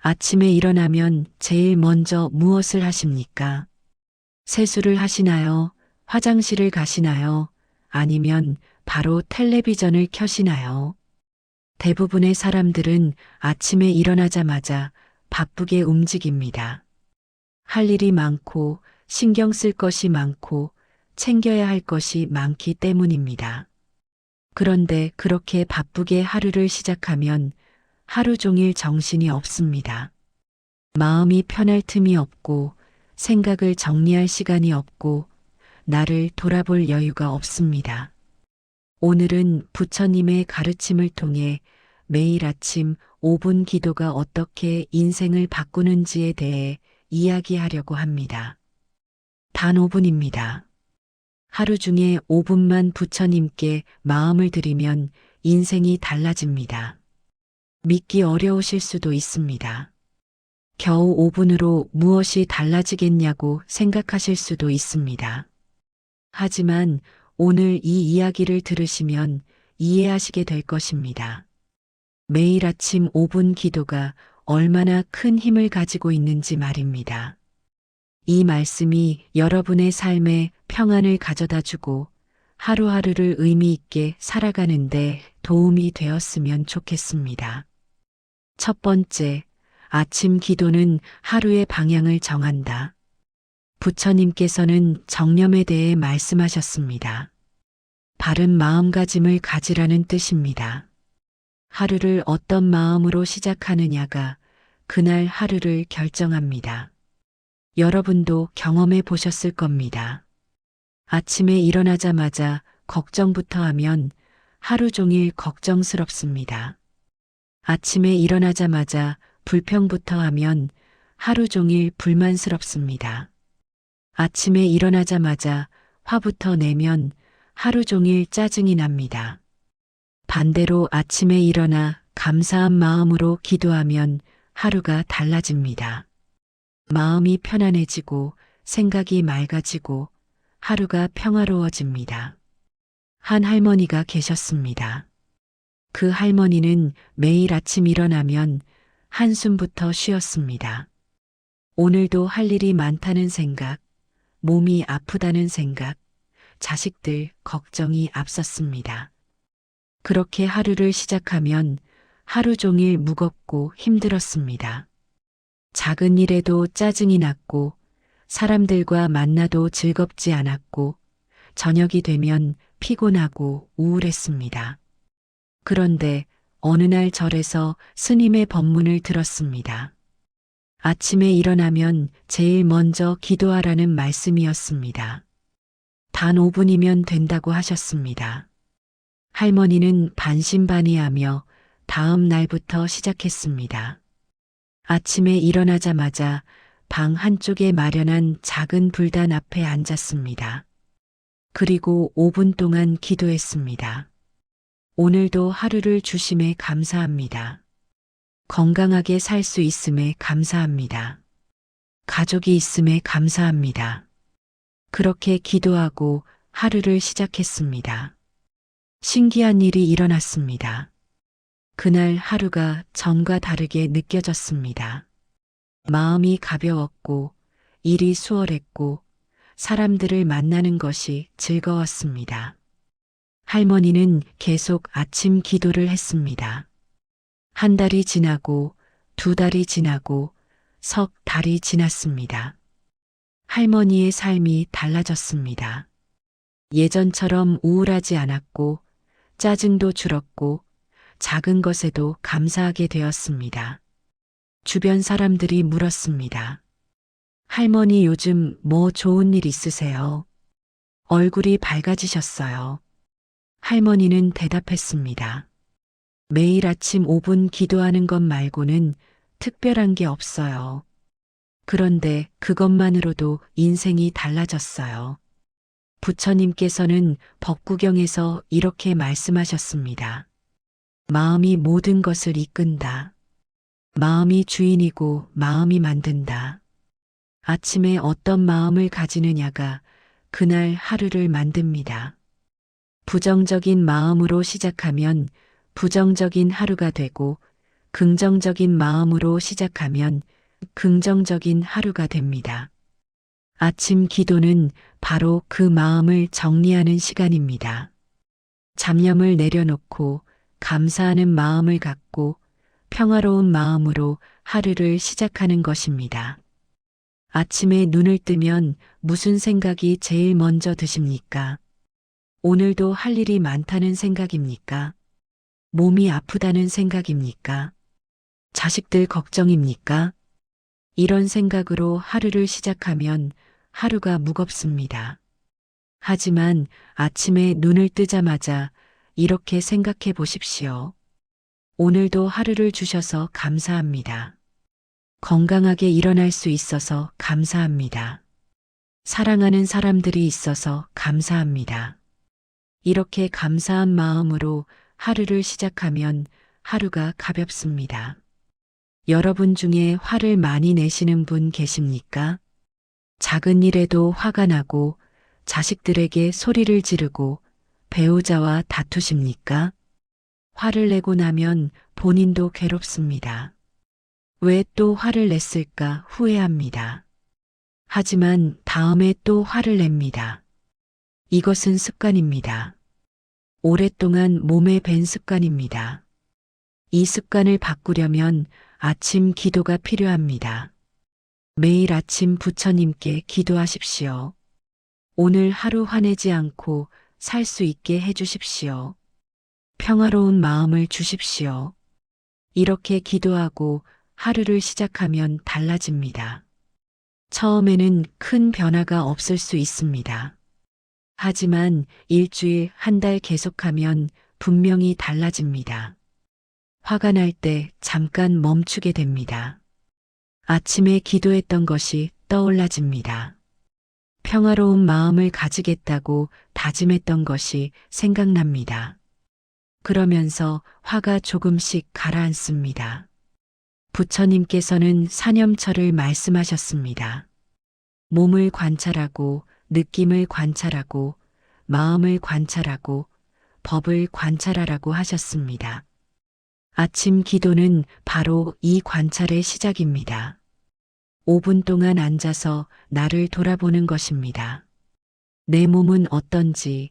아침에 일어나면 제일 먼저 무엇을 하십니까? 세수를 하시나요? 화장실을 가시나요? 아니면 바로 텔레비전을 켜시나요? 대부분의 사람들은 아침에 일어나자마자 바쁘게 움직입니다. 할 일이 많고 신경 쓸 것이 많고 챙겨야 할 것이 많기 때문입니다. 그런데 그렇게 바쁘게 하루를 시작하면 하루 종일 정신이 없습니다. 마음이 편할 틈이 없고 생각을 정리할 시간이 없고 나를 돌아볼 여유가 없습니다. 오늘은 부처님의 가르침을 통해 매일 아침 5분 기도가 어떻게 인생을 바꾸는지에 대해 이야기하려고 합니다. 단 5분입니다. 하루 중에 5분만 부처님께 마음을 드리면 인생이 달라집니다. 믿기 어려우실 수도 있습니다. 겨우 5분으로 무엇이 달라지겠냐고 생각하실 수도 있습니다. 하지만 오늘 이 이야기를 들으시면 이해하시게 될 것입니다. 매일 아침 5분 기도가 얼마나 큰 힘을 가지고 있는지 말입니다. 이 말씀이 여러분의 삶에 평안을 가져다 주고 하루하루를 의미 있게 살아가는데 도움이 되었으면 좋겠습니다. 첫 번째, 아침 기도는 하루의 방향을 정한다. 부처님께서는 정념에 대해 말씀하셨습니다. 바른 마음가짐을 가지라는 뜻입니다. 하루를 어떤 마음으로 시작하느냐가 그날 하루를 결정합니다. 여러분도 경험해 보셨을 겁니다. 아침에 일어나자마자 걱정부터 하면 하루 종일 걱정스럽습니다. 아침에 일어나자마자 불평부터 하면 하루 종일 불만스럽습니다. 아침에 일어나자마자 화부터 내면 하루 종일 짜증이 납니다. 반대로 아침에 일어나 감사한 마음으로 기도하면 하루가 달라집니다. 마음이 편안해지고 생각이 맑아지고 하루가 평화로워집니다. 한 할머니가 계셨습니다. 그 할머니는 매일 아침 일어나면 한숨부터 쉬었습니다. 오늘도 할 일이 많다는 생각, 몸이 아프다는 생각, 자식들 걱정이 앞섰습니다. 그렇게 하루를 시작하면 하루 종일 무겁고 힘들었습니다. 작은 일에도 짜증이 났고 사람들과 만나도 즐겁지 않았고 저녁이 되면 피곤하고 우울했습니다. 그런데 어느 날 절에서 스님의 법문을 들었습니다. 아침에 일어나면 제일 먼저 기도하라는 말씀이었습니다. 단 5분이면 된다고 하셨습니다. 할머니는 반신반의하며 다음 날부터 시작했습니다. 아침에 일어나자마자 방 한쪽에 마련한 작은 불단 앞에 앉았습니다. 그리고 5분 동안 기도했습니다. 오늘도 하루를 주심에 감사합니다. 건강하게 살 수 있음에 감사합니다. 가족이 있음에 감사합니다. 그렇게 기도하고 하루를 시작했습니다. 신기한 일이 일어났습니다. 그날 하루가 전과 다르게 느껴졌습니다. 마음이 가벼웠고 일이 수월했고 사람들을 만나는 것이 즐거웠습니다. 할머니는 계속 아침 기도를 했습니다. 한 달이 지나고 두 달이 지나고 석 달이 지났습니다. 할머니의 삶이 달라졌습니다. 예전처럼 우울하지 않았고 짜증도 줄었고 작은 것에도 감사하게 되었습니다. 주변 사람들이 물었습니다. 할머니 요즘 뭐 좋은 일 있으세요? 얼굴이 밝아지셨어요. 할머니는 대답했습니다. 매일 아침 5분 기도하는 것 말고는 특별한 게 없어요. 그런데 그것만으로도 인생이 달라졌어요. 부처님께서는 법구경에서 이렇게 말씀하셨습니다. 마음이 모든 것을 이끈다. 마음이 주인이고 마음이 만든다. 아침에 어떤 마음을 가지느냐가 그날 하루를 만듭니다. 부정적인 마음으로 시작하면 부정적인 하루가 되고 긍정적인 마음으로 시작하면 긍정적인 하루가 됩니다. 아침 기도는 바로 그 마음을 정리하는 시간입니다. 잡념을 내려놓고 감사하는 마음을 갖고 평화로운 마음으로 하루를 시작하는 것입니다. 아침에 눈을 뜨면 무슨 생각이 제일 먼저 드십니까? 오늘도 할 일이 많다는 생각입니까? 몸이 아프다는 생각입니까? 자식들 걱정입니까? 이런 생각으로 하루를 시작하면 하루가 무겁습니다. 하지만 아침에 눈을 뜨자마자 이렇게 생각해 보십시오. 오늘도 하루를 주셔서 감사합니다. 건강하게 일어날 수 있어서 감사합니다. 사랑하는 사람들이 있어서 감사합니다. 이렇게 감사한 마음으로 하루를 시작하면 하루가 가볍습니다. 여러분 중에 화를 많이 내시는 분 계십니까? 작은 일에도 화가 나고 자식들에게 소리를 지르고 배우자와 다투십니까? 화를 내고 나면 본인도 괴롭습니다. 왜 또 화를 냈을까 후회합니다. 하지만 다음에 또 화를 냅니다. 이것은 습관입니다. 오랫동안 몸에 밴 습관입니다. 이 습관을 바꾸려면 아침 기도가 필요합니다. 매일 아침 부처님께 기도하십시오. 오늘 하루 화내지 않고 살 수 있게 해주십시오. 평화로운 마음을 주십시오. 이렇게 기도하고 하루를 시작하면 달라집니다. 처음에는 큰 변화가 없을 수 있습니다. 하지만 일주일, 한 달 계속하면 분명히 달라집니다. 화가 날 때 잠깐 멈추게 됩니다. 아침에 기도했던 것이 떠올라집니다. 평화로운 마음을 가지겠다고 다짐했던 것이 생각납니다. 그러면서 화가 조금씩 가라앉습니다. 부처님께서는 사념처를 말씀하셨습니다. 몸을 관찰하고 느낌을 관찰하고 마음을 관찰하고 법을 관찰하라고 하셨습니다. 아침 기도는 바로 이 관찰의 시작입니다. 5분 동안 앉아서 나를 돌아보는 것입니다. 내 몸은 어떤지,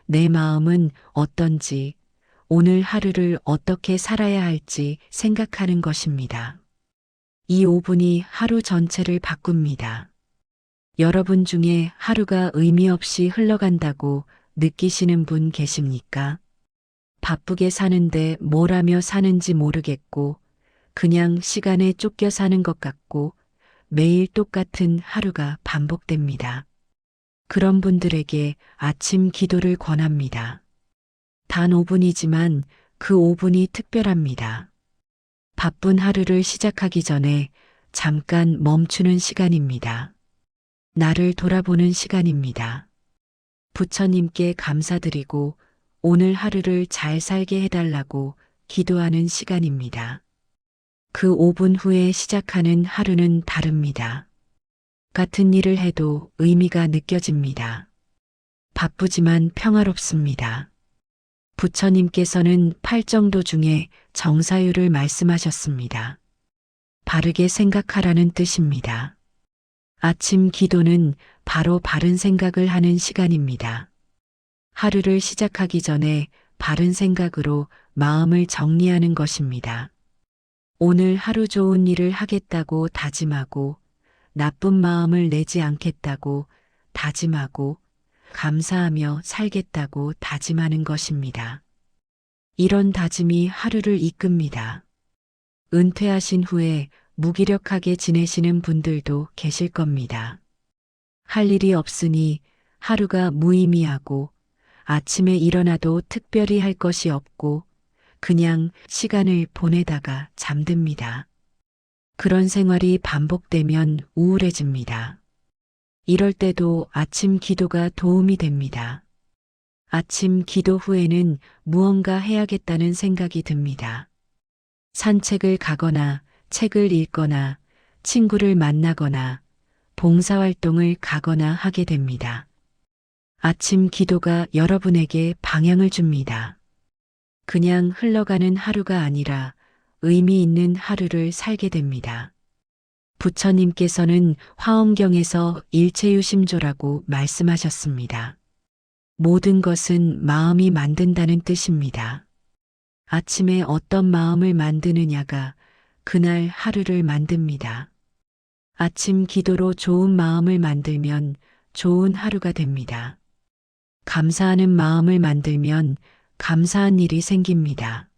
내 마음은 어떤지, 오늘 하루를 어떻게 살아야 할지 생각하는 것입니다. 이 5분이 하루 전체를 바꿉니다. 여러분 중에 하루가 의미 없이 흘러간다고 느끼시는 분 계십니까? 바쁘게 사는데 뭘 하며 사는지 모르겠고 그냥 시간에 쫓겨 사는 것 같고 매일 똑같은 하루가 반복됩니다. 그런 분들에게 아침 기도를 권합니다. 단 5분이지만 그 5분이 특별합니다. 바쁜 하루를 시작하기 전에 잠깐 멈추는 시간입니다. 나를 돌아보는 시간입니다. 부처님께 감사드리고 오늘 하루를 잘 살게 해달라고 기도하는 시간입니다. 그 5분 후에 시작하는 하루는 다릅니다. 같은 일을 해도 의미가 느껴집니다. 바쁘지만 평화롭습니다. 부처님께서는 팔정도 중에 정사유를 말씀하셨습니다. 바르게 생각하라는 뜻입니다. 아침 기도는 바로 바른 생각을 하는 시간입니다. 하루를 시작하기 전에 바른 생각으로 마음을 정리하는 것입니다. 오늘 하루 좋은 일을 하겠다고 다짐하고 나쁜 마음을 내지 않겠다고 다짐하고 감사하며 살겠다고 다짐하는 것입니다. 이런 다짐이 하루를 이끕니다. 은퇴하신 후에 무기력하게 지내시는 분들도 계실 겁니다. 할 일이 없으니 하루가 무의미하고 아침에 일어나도 특별히 할 것이 없고 그냥 시간을 보내다가 잠듭니다. 그런 생활이 반복되면 우울해집니다. 이럴 때도 아침 기도가 도움이 됩니다. 아침 기도 후에는 무언가 해야겠다는 생각이 듭니다. 산책을 가거나 책을 읽거나 친구를 만나거나 봉사활동을 가거나 하게 됩니다. 아침 기도가 여러분에게 방향을 줍니다. 그냥 흘러가는 하루가 아니라 의미 있는 하루를 살게 됩니다. 부처님께서는 화엄경에서 일체유심조라고 말씀하셨습니다. 모든 것은 마음이 만든다는 뜻입니다. 아침에 어떤 마음을 만드느냐가 그날 하루를 만듭니다. 아침 기도로 좋은 마음을 만들면 좋은 하루가 됩니다. 감사하는 마음을 만들면 감사한 일이 생깁니다.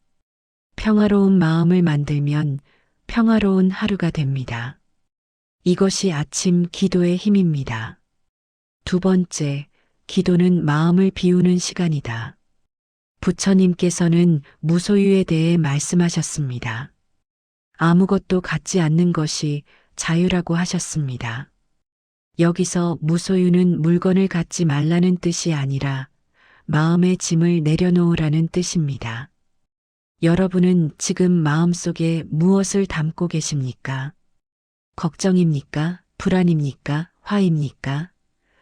평화로운 마음을 만들면 평화로운 하루가 됩니다. 이것이 아침 기도의 힘입니다. 두 번째, 기도는 마음을 비우는 시간이다. 부처님께서는 무소유에 대해 말씀하셨습니다. 아무것도 갖지 않는 것이 자유라고 하셨습니다. 여기서 무소유는 물건을 갖지 말라는 뜻이 아니라 마음의 짐을 내려놓으라는 뜻입니다. 여러분은 지금 마음속에 무엇을 담고 계십니까? 걱정입니까? 불안입니까? 화입니까?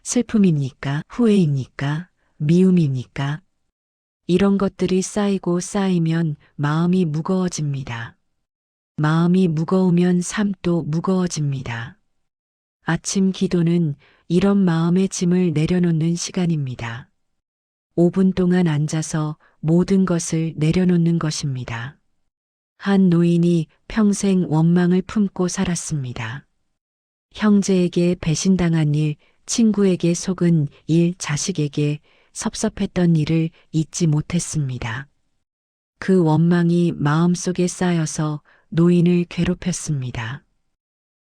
슬픔입니까? 후회입니까? 미움입니까? 이런 것들이 쌓이고 쌓이면 마음이 무거워집니다. 마음이 무거우면 삶도 무거워집니다. 아침 기도는 이런 마음의 짐을 내려놓는 시간입니다. 5분 동안 앉아서 모든 것을 내려놓는 것입니다. 한 노인이 평생 원망을 품고 살았습니다. 형제에게 배신당한 일, 친구에게 속은 일, 자식에게 섭섭했던 일을 잊지 못했습니다. 그 원망이 마음속에 쌓여서 노인을 괴롭혔습니다.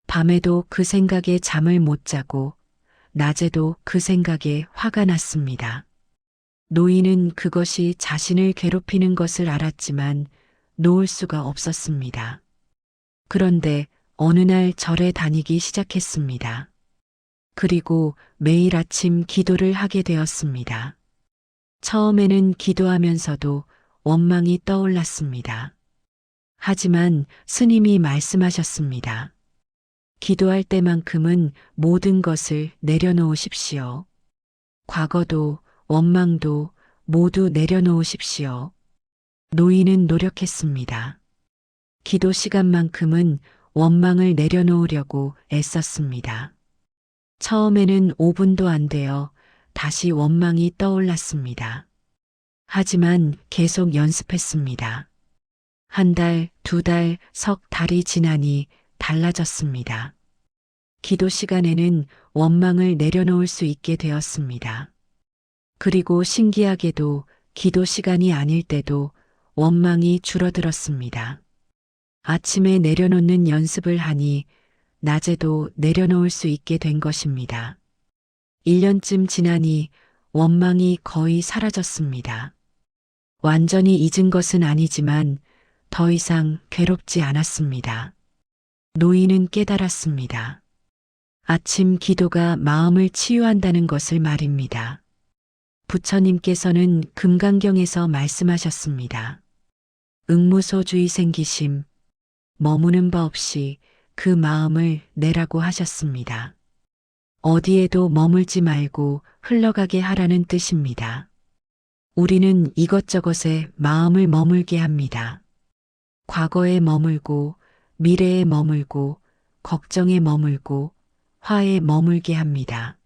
밤에도 그 생각에 잠을 못 자고 낮에도 그 생각에 화가 났습니다. 노인은 그것이 자신을 괴롭히는 것을 알았지만 놓을 수가 없었습니다. 그런데 어느 날 절에 다니기 시작했습니다. 그리고 매일 아침 기도를 하게 되었습니다. 처음에는 기도하면서도 원망이 떠올랐습니다. 하지만 스님이 말씀하셨습니다. 기도할 때만큼은 모든 것을 내려놓으십시오. 과거도 원망도 모두 내려놓으십시오. 노인은 노력했습니다. 기도 시간만큼은 원망을 내려놓으려고 애썼습니다. 처음에는 5분도 안 되어 다시 원망이 떠올랐습니다. 하지만 계속 연습했습니다. 한 달, 두 달, 석 달이 지나니 달라졌습니다. 기도 시간에는 원망을 내려놓을 수 있게 되었습니다. 그리고 신기하게도 기도 시간이 아닐 때도 원망이 줄어들었습니다. 아침에 내려놓는 연습을 하니 낮에도 내려놓을 수 있게 된 것입니다. 1년쯤 지나니 원망이 거의 사라졌습니다. 완전히 잊은 것은 아니지만 더 이상 괴롭지 않았습니다. 노인은 깨달았습니다. 아침 기도가 마음을 치유한다는 것을 말입니다. 부처님께서는 금강경에서 말씀하셨습니다. 응무소주의 생기심, 머무는 바 없이 그 마음을 내라고 하셨습니다. 어디에도 머물지 말고 흘러가게 하라는 뜻입니다. 우리는 이것저것에 마음을 머물게 합니다. 과거에 머물고, 미래에 머물고, 걱정에 머물고, 화에 머물게 합니다.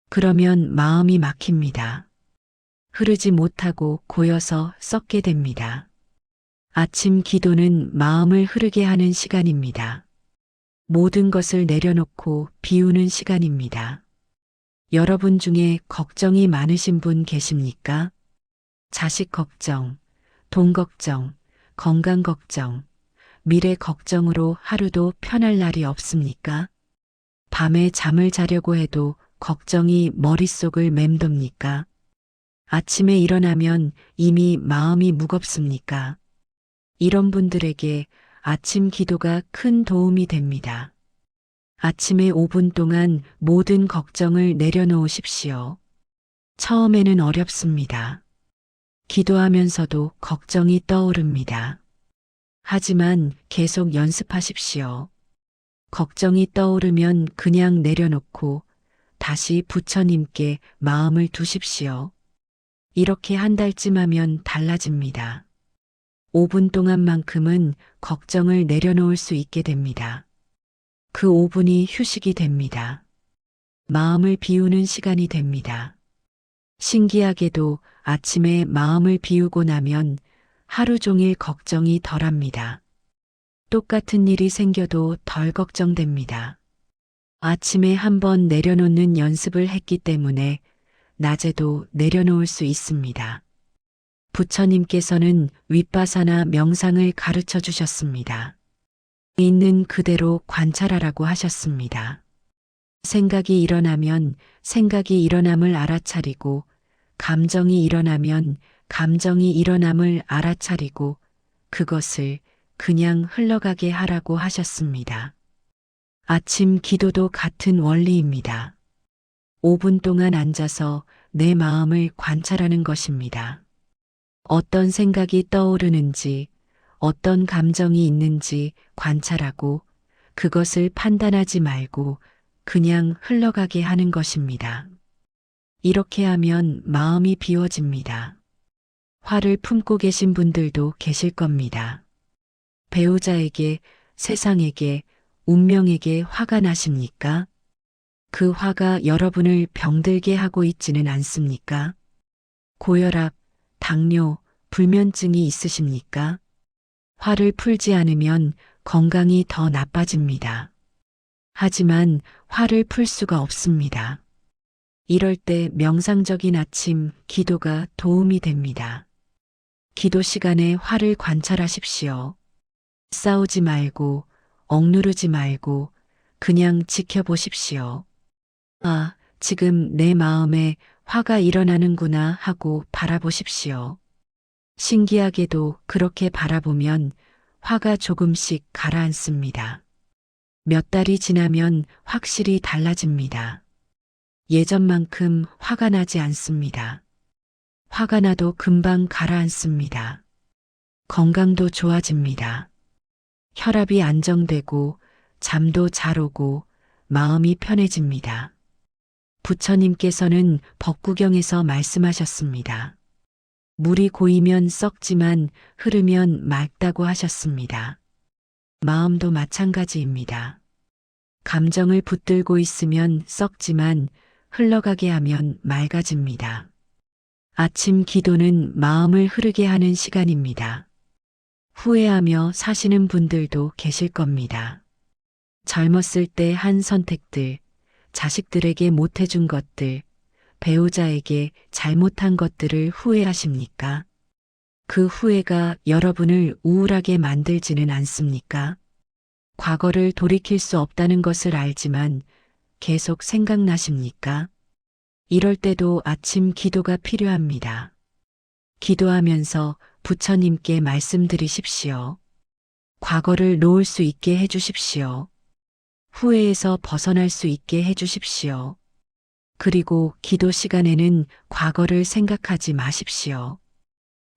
그러면 마음이 막힙니다. 흐르지 못하고 고여서 썩게 됩니다. 아침 기도는 마음을 흐르게 하는 시간입니다. 모든 것을 내려놓고 비우는 시간입니다. 여러분 중에 걱정이 많으신 분 계십니까? 자식 걱정, 돈 걱정, 건강 걱정, 미래 걱정으로 하루도 편할 날이 없습니까? 밤에 잠을 자려고 해도 걱정이 머릿속을 맴돕니까? 아침에 일어나면 이미 마음이 무겁습니까? 이런 분들에게 아침 기도가 큰 도움이 됩니다. 아침에 5분 동안 모든 걱정을 내려놓으십시오. 처음에는 어렵습니다. 기도하면서도 걱정이 떠오릅니다. 하지만 계속 연습하십시오. 걱정이 떠오르면 그냥 내려놓고 다시 부처님께 마음을 두십시오. 이렇게 한 달쯤 하면 달라집니다. 5분 동안만큼은 걱정을 내려놓을 수 있게 됩니다. 그 5분이 휴식이 됩니다. 마음을 비우는 시간이 됩니다. 신기하게도 아침에 마음을 비우고 나면 하루 종일 걱정이 덜합니다. 똑같은 일이 생겨도 덜 걱정됩니다. 아침에 한번 내려놓는 연습을 했기 때문에 낮에도 내려놓을 수 있습니다. 부처님께서는 윗바사나 명상을 가르쳐 주셨습니다. 있는 그대로 관찰하라고 하셨습니다. 생각이 일어나면 생각이 일어남을 알아차리고, 감정이 일어나면 감정이 일어남을 알아차리고, 그것을 그냥 흘러가게 하라고 하셨습니다. 아침 기도도 같은 원리입니다. 5분 동안 앉아서 내 마음을 관찰하는 것입니다. 어떤 생각이 떠오르는지, 어떤 감정이 있는지 관찰하고 그것을 판단하지 말고 그냥 흘러가게 하는 것입니다. 이렇게 하면 마음이 비워집니다. 화를 품고 계신 분들도 계실 겁니다. 배우자에게, 세상에게, 운명에게 화가 나십니까? 그 화가 여러분을 병들게 하고 있지는 않습니까? 고혈압, 당뇨, 불면증이 있으십니까? 화를 풀지 않으면 건강이 더 나빠집니다. 하지만 화를 풀 수가 없습니다. 이럴 때 명상적인 아침 기도가 도움이 됩니다. 기도 시간에 화를 관찰하십시오. 싸우지 말고, 억누르지 말고, 그냥 지켜보십시오. 아, 지금 내 마음에 화가 일어나는구나 하고 바라보십시오. 신기하게도 그렇게 바라보면 화가 조금씩 가라앉습니다. 몇 달이 지나면 확실히 달라집니다. 예전만큼 화가 나지 않습니다. 화가 나도 금방 가라앉습니다. 건강도 좋아집니다. 혈압이 안정되고 잠도 잘 오고 마음이 편해집니다. 부처님께서는 법구경에서 말씀하셨습니다. 물이 고이면 썩지만 흐르면 맑다고 하셨습니다. 마음도 마찬가지입니다. 감정을 붙들고 있으면 썩지만 흘러가게 하면 맑아집니다. 아침 기도는 마음을 흐르게 하는 시간입니다. 후회하며 사시는 분들도 계실 겁니다. 젊었을 때 한 선택들, 자식들에게 못해준 것들, 배우자에게 잘못한 것들을 후회하십니까? 그 후회가 여러분을 우울하게 만들지는 않습니까? 과거를 돌이킬 수 없다는 것을 알지만 계속 생각나십니까? 이럴 때도 아침 기도가 필요합니다. 기도하면서 부처님께 말씀드리십시오. 과거를 놓을 수 있게 해주십시오. 후회에서 벗어날 수 있게 해주십시오. 그리고 기도 시간에는 과거를 생각하지 마십시오.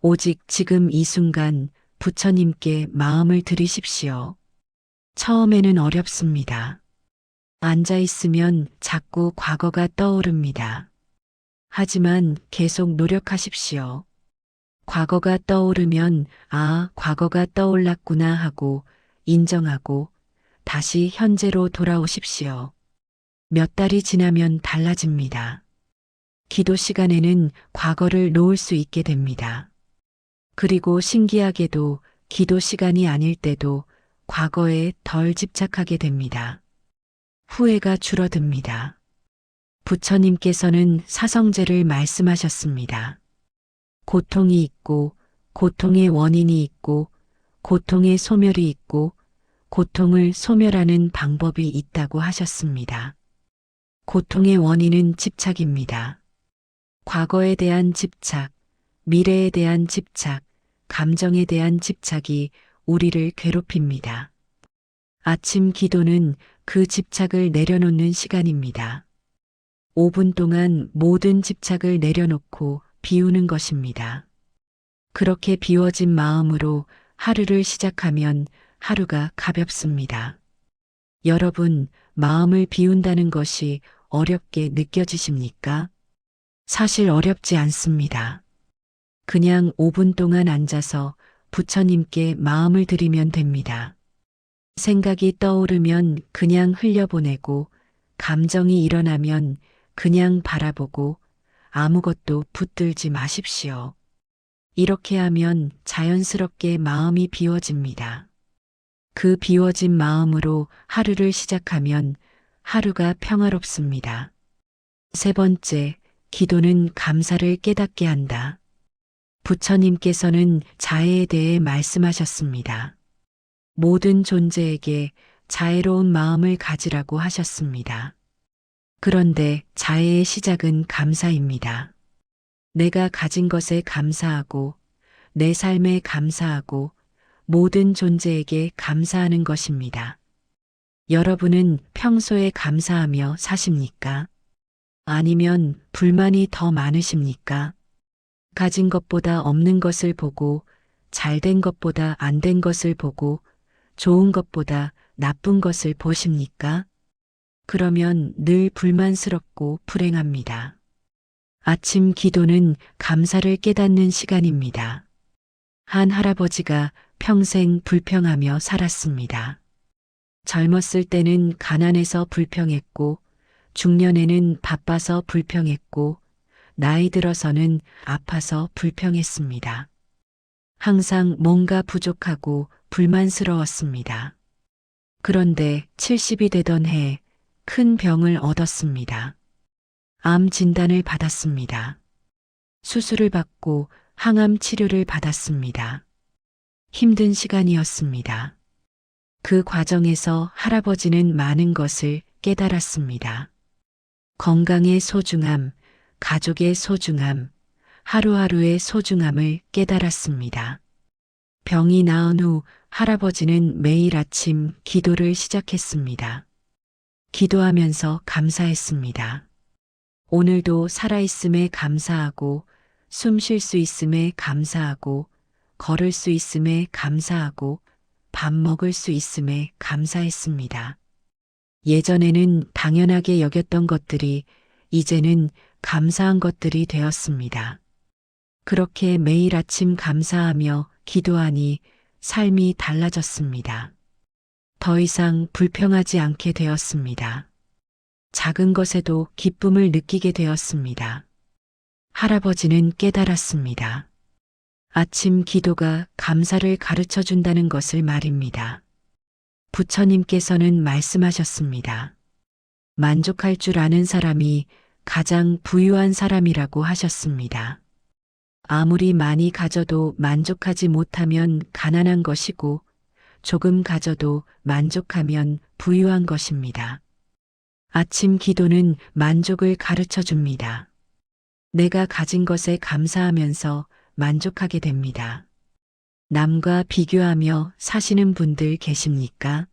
오직 지금 이 순간 부처님께 마음을 드리십시오. 처음에는 어렵습니다. 앉아 있으면 자꾸 과거가 떠오릅니다. 하지만 계속 노력하십시오. 과거가 떠오르면 아, 과거가 떠올랐구나 하고 인정하고 다시 현재로 돌아오십시오. 몇 달이 지나면 달라집니다. 기도 시간에는 과거를 놓을 수 있게 됩니다. 그리고 신기하게도 기도 시간이 아닐 때도 과거에 덜 집착하게 됩니다. 후회가 줄어듭니다. 부처님께서는 사성제를 말씀하셨습니다. 고통이 있고, 고통의 원인이 있고, 고통의 소멸이 있고, 고통을 소멸하는 방법이 있다고 하셨습니다. 고통의 원인은 집착입니다. 과거에 대한 집착, 미래에 대한 집착, 감정에 대한 집착이 우리를 괴롭힙니다. 아침 기도는 그 집착을 내려놓는 시간입니다. 5분 동안 모든 집착을 내려놓고 비우는 것입니다. 그렇게 비워진 마음으로 하루를 시작하면 하루가 가볍습니다. 여러분, 마음을 비운다는 것이 어렵게 느껴지십니까? 사실 어렵지 않습니다. 그냥 5분 동안 앉아서 부처님께 마음을 드리면 됩니다. 생각이 떠오르면 그냥 흘려보내고, 감정이 일어나면 그냥 바라보고, 아무것도 붙들지 마십시오. 이렇게 하면 자연스럽게 마음이 비워집니다. 그 비워진 마음으로 하루를 시작하면 하루가 평화롭습니다. 세 번째, 기도는 감사를 깨닫게 한다. 부처님께서는 자애에 대해 말씀하셨습니다. 모든 존재에게 자애로운 마음을 가지라고 하셨습니다. 그런데 자애의 시작은 감사입니다. 내가 가진 것에 감사하고, 내 삶에 감사하고, 모든 존재에게 감사하는 것입니다. 여러분은 평소에 감사하며 사십니까? 아니면 불만이 더 많으십니까? 가진 것보다 없는 것을 보고, 잘된 것보다 안 된 것을 보고, 좋은 것보다 나쁜 것을 보십니까? 그러면 늘 불만스럽고 불행합니다. 아침 기도는 감사를 깨닫는 시간입니다. 한 할아버지가 평생 불평하며 살았습니다. 젊었을 때는 가난해서 불평했고, 중년에는 바빠서 불평했고, 나이 들어서는 아파서 불평했습니다. 항상 뭔가 부족하고 불만스러웠습니다. 그런데 70이 되던 해 큰 병을 얻었습니다. 암 진단을 받았습니다. 수술을 받고 항암 치료를 받았습니다. 힘든 시간이었습니다. 그 과정에서 할아버지는 많은 것을 깨달았습니다. 건강의 소중함, 가족의 소중함, 하루하루의 소중함을 깨달았습니다. 병이 나은 후 할아버지는 매일 아침 기도를 시작했습니다. 기도하면서 감사했습니다. 오늘도 살아있음에 감사하고, 숨 쉴 수 있음에 감사하고, 걸을 수 있음에 감사하고, 밥 먹을 수 있음에 감사했습니다. 예전에는 당연하게 여겼던 것들이 이제는 감사한 것들이 되었습니다. 그렇게 매일 아침 감사하며 기도하니 삶이 달라졌습니다. 더 이상 불평하지 않게 되었습니다. 작은 것에도 기쁨을 느끼게 되었습니다. 할아버지는 깨달았습니다. 아침 기도가 감사를 가르쳐 준다는 것을 말입니다. 부처님께서는 말씀하셨습니다. 만족할 줄 아는 사람이 가장 부유한 사람이라고 하셨습니다. 아무리 많이 가져도 만족하지 못하면 가난한 것이고, 조금 가져도 만족하면 부유한 것입니다. 아침 기도는 만족을 가르쳐 줍니다. 내가 가진 것에 감사하면서 만족하게 됩니다. 남과 비교하며 사시는 분들 계십니까?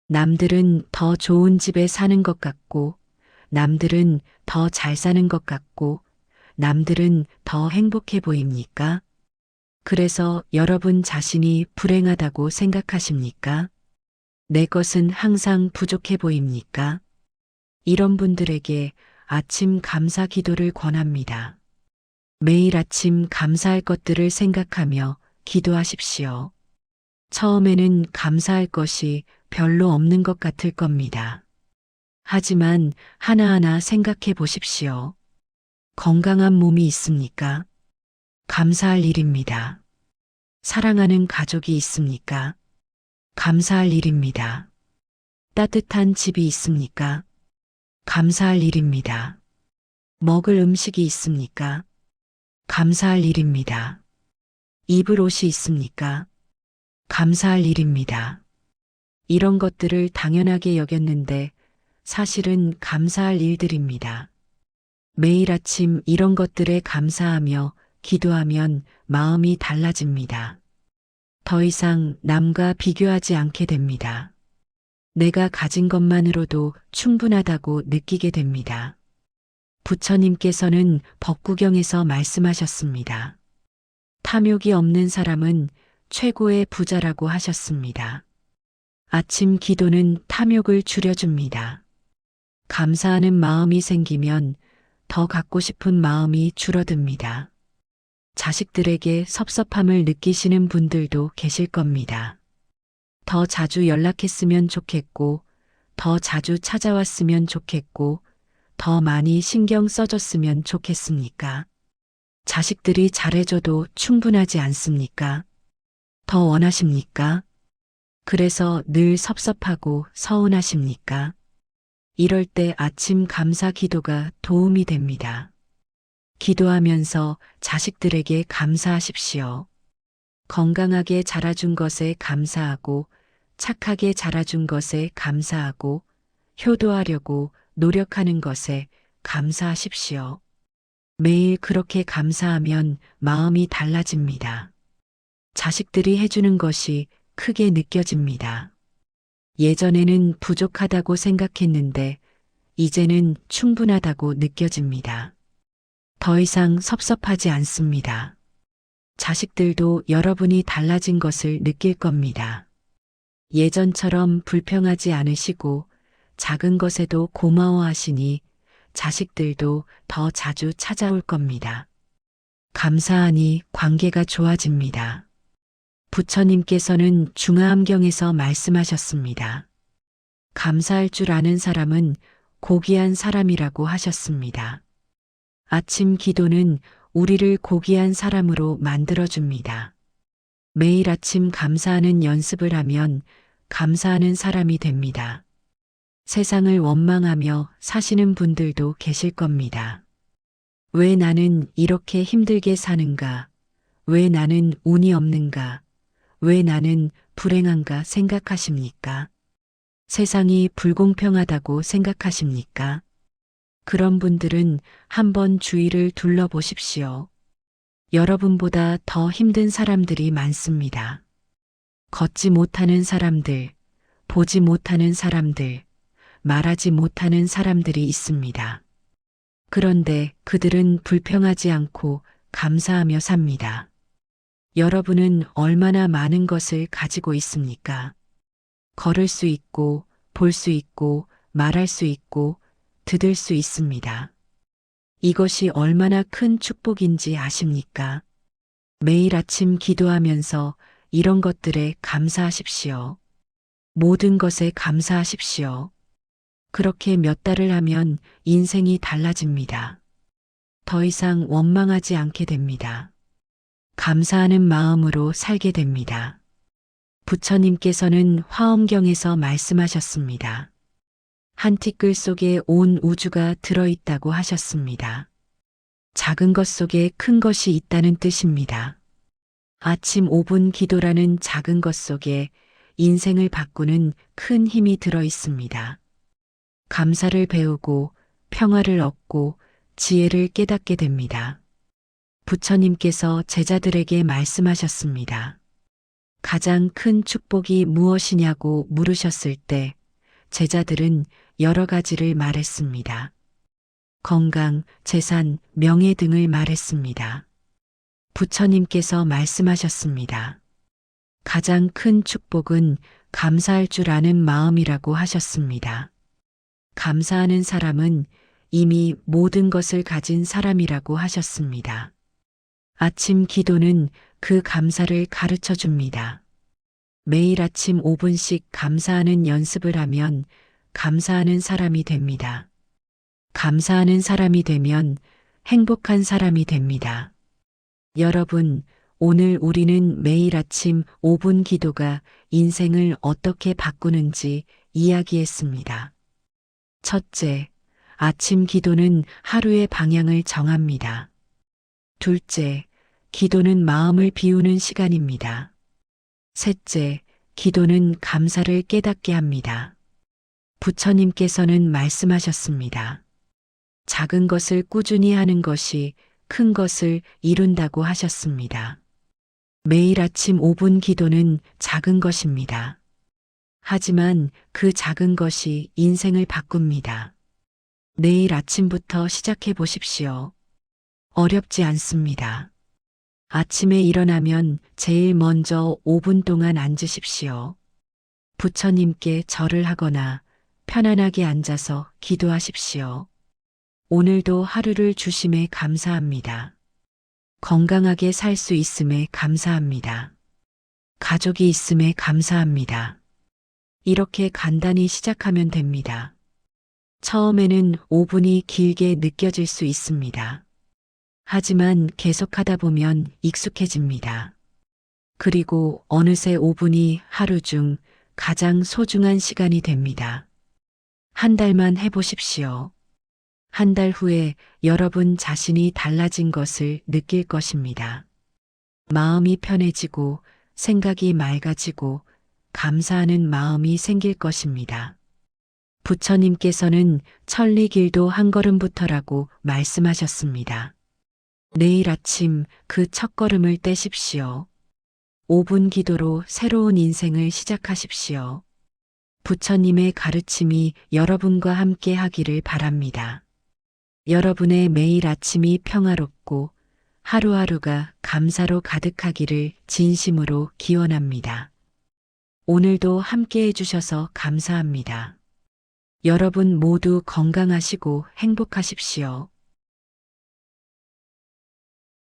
남들은 더 좋은 집에 사는 것 같고, 남들은 더 잘 사는 것 같고, 남들은 더 행복해 보입니까? 그래서 여러분 자신이 불행하다고 생각하십니까? 내 것은 항상 부족해 보입니까? 이런 분들에게 아침 감사 기도를 권합니다. 매일 아침 감사할 것들을 생각하며 기도하십시오. 처음에는 감사할 것이 별로 없는 것 같을 겁니다. 하지만 하나하나 생각해 보십시오. 건강한 몸이 있습니까? 감사할 일입니다. 사랑하는 가족이 있습니까? 감사할 일입니다. 따뜻한 집이 있습니까? 감사할 일입니다. 먹을 음식이 있습니까? 감사할 일입니다. 입을 옷이 있습니까? 감사할 일입니다. 이런 것들을 당연하게 여겼는데 사실은 감사할 일들입니다. 매일 아침 이런 것들에 감사하며 기도하면 마음이 달라집니다. 더 이상 남과 비교하지 않게 됩니다. 내가 가진 것만으로도 충분하다고 느끼게 됩니다. 부처님께서는 법구경에서 말씀하셨습니다. 탐욕이 없는 사람은 최고의 부자라고 하셨습니다. 아침 기도는 탐욕을 줄여줍니다. 감사하는 마음이 생기면 더 갖고 싶은 마음이 줄어듭니다. 자식들에게 섭섭함을 느끼시는 분들도 계실 겁니다. 더 자주 연락했으면 좋겠고, 더 자주 찾아왔으면 좋겠고, 더 많이 신경 써줬으면 좋겠습니까? 자식들이 잘해줘도 충분하지 않습니까? 더 원하십니까? 그래서 늘 섭섭하고 서운하십니까? 이럴 때 아침 감사 기도가 도움이 됩니다. 기도하면서 자식들에게 감사하십시오. 건강하게 자라준 것에 감사하고, 착하게 자라준 것에 감사하고, 효도하려고 노력하는 것에 감사하십시오. 매일 그렇게 감사하면 마음이 달라집니다. 자식들이 해주는 것이 크게 느껴집니다. 예전에는 부족하다고 생각했는데 이제는 충분하다고 느껴집니다. 더 이상 섭섭하지 않습니다. 자식들도 여러분이 달라진 것을 느낄 겁니다. 예전처럼 불평하지 않으시고 작은 것에도 고마워하시니 자식들도 더 자주 찾아올 겁니다. 감사하니 관계가 좋아집니다. 부처님께서는 중화암경에서 말씀하셨습니다. 감사할 줄 아는 사람은 고귀한 사람이라고 하셨습니다. 아침 기도는 우리를 고귀한 사람으로 만들어줍니다. 매일 아침 감사하는 연습을 하면 감사하는 사람이 됩니다. 세상을 원망하며 사시는 분들도 계실 겁니다. 왜 나는 이렇게 힘들게 사는가? 왜 나는 운이 없는가? 왜 나는 불행한가 생각하십니까? 세상이 불공평하다고 생각하십니까? 그런 분들은 한번 주위를 둘러보십시오. 여러분보다 더 힘든 사람들이 많습니다. 걷지 못하는 사람들, 보지 못하는 사람들, 말하지 못하는 사람들이 있습니다. 그런데 그들은 불평하지 않고 감사하며 삽니다. 여러분은 얼마나 많은 것을 가지고 있습니까? 걸을 수 있고, 볼 수 있고, 말할 수 있고, 듣을 수 있습니다. 이것이 얼마나 큰 축복인지 아십니까? 매일 아침 기도하면서 이런 것들에 감사하십시오. 모든 것에 감사하십시오. 그렇게 몇 달을 하면 인생이 달라집니다. 더 이상 원망하지 않게 됩니다. 감사하는 마음으로 살게 됩니다. 부처님께서는 화엄경에서 말씀하셨습니다. 한 티끌 속에 온 우주가 들어있다고 하셨습니다. 작은 것 속에 큰 것이 있다는 뜻입니다. 아침 5분 기도라는 작은 것 속에 인생을 바꾸는 큰 힘이 들어 있습니다. 감사를 배우고 평화를 얻고 지혜를 깨닫게 됩니다. 부처님께서 제자들에게 말씀하셨습니다. 가장 큰 축복이 무엇이냐고 물으셨을 때 제자들은 여러 가지를 말했습니다. 건강, 재산, 명예 등을 말했습니다. 부처님께서 말씀하셨습니다. 가장 큰 축복은 감사할 줄 아는 마음이라고 하셨습니다. 감사하는 사람은 이미 모든 것을 가진 사람이라고 하셨습니다. 아침 기도는 그 감사를 가르쳐 줍니다. 매일 아침 5분씩 감사하는 연습을 하면 감사하는 사람이 됩니다. 감사하는 사람이 되면 행복한 사람이 됩니다. 여러분, 오늘 우리는 매일 아침 5분 기도가 인생을 어떻게 바꾸는지 이야기했습니다. 첫째, 아침 기도는 하루의 방향을 정합니다. 둘째, 기도는 마음을 비우는 시간입니다. 셋째, 기도는 감사를 깨닫게 합니다. 부처님께서는 말씀하셨습니다. 작은 것을 꾸준히 하는 것이 큰 것을 이룬다고 하셨습니다. 매일 아침 5분 기도는 작은 것입니다. 하지만 그 작은 것이 인생을 바꿉니다. 내일 아침부터 시작해 보십시오. 어렵지 않습니다. 아침에 일어나면 제일 먼저 5분 동안 앉으십시오. 부처님께 절을 하거나 편안하게 앉아서 기도하십시오. 오늘도 하루를 주심에 감사합니다. 건강하게 살 수 있음에 감사합니다. 가족이 있음에 감사합니다. 이렇게 간단히 시작하면 됩니다. 처음에는 5분이 길게 느껴질 수 있습니다. 하지만 계속하다 보면 익숙해집니다. 그리고 어느새 5분이 하루 중 가장 소중한 시간이 됩니다. 한 달만 해보십시오. 한 달 후에 여러분 자신이 달라진 것을 느낄 것입니다. 마음이 편해지고 생각이 맑아지고 감사하는 마음이 생길 것입니다. 부처님께서는 천리길도 한 걸음부터라고 말씀하셨습니다. 내일 아침 그 첫걸음을 떼십시오. 5분 기도로 새로운 인생을 시작하십시오. 부처님의 가르침이 여러분과 함께 하기를 바랍니다. 여러분의 매일 아침이 평화롭고 하루하루가 감사로 가득하기를 진심으로 기원합니다. 오늘도 함께 해주셔서 감사합니다. 여러분 모두 건강하시고 행복하십시오.